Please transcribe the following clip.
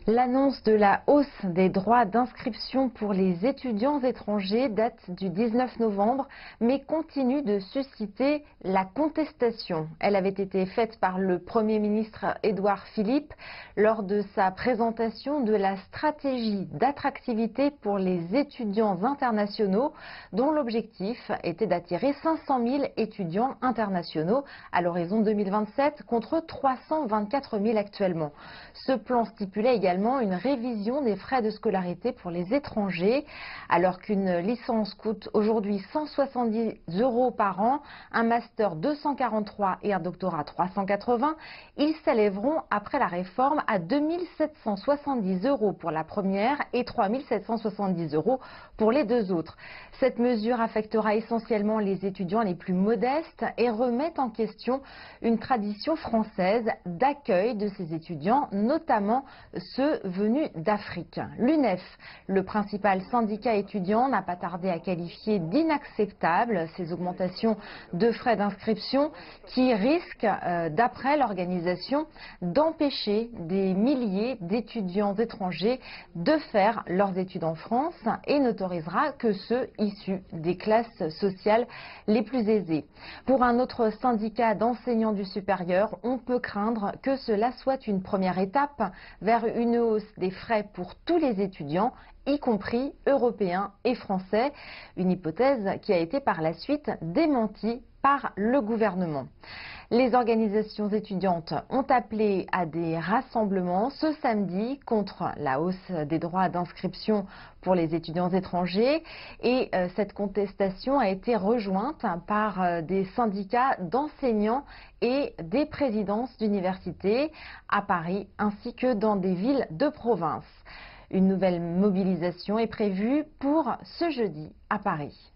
L'annonce de la hausse des droits d'inscription pour les étudiants étrangers date du 19 novembre, mais continue de susciter la contestation. Elle avait été faite par le Premier ministre Édouard Philippe lors de sa présentation de la stratégie d'attractivité pour les étudiants internationaux, dont l'objectif était d'attirer 500 000 étudiants internationaux à l'horizon 2027 contre 324 000 actuellement. Ce plan stipulait également une révision des frais de scolarité pour les étrangers. Alors qu'une licence coûte aujourd'hui 170 € par an, un master 243 et un doctorat 380, ils s'élèveront après la réforme à 2 770 € pour la première et 3 770 € pour les deux autres. Cette mesure affectera essentiellement les étudiants les plus modestes et remet en question une tradition française d'accueil de ces étudiants, notamment ceux venus d'Afrique. L'UNEF, le principal syndicat étudiant, n'a pas tardé à qualifier d'inacceptables ces augmentations de frais d'inscription qui risquent, d'après l'organisation, d'empêcher des milliers d'étudiants étrangers de faire leurs études en France et n'autorisera que ceux issus des classes sociales les plus aisées. Pour un autre syndicat d'enseignants du supérieur, on peut craindre que cela soit une première étape vers une hausse des frais pour tous les étudiants, y compris européens et français, une hypothèse qui a été par la suite démentie par le gouvernement. Les organisations étudiantes ont appelé à des rassemblements ce samedi contre la hausse des droits d'inscription pour les étudiants étrangers et cette contestation a été rejointe par des syndicats d'enseignants et des présidences d'universités à Paris ainsi que dans des villes de province. Une nouvelle mobilisation est prévue pour ce jeudi à Paris.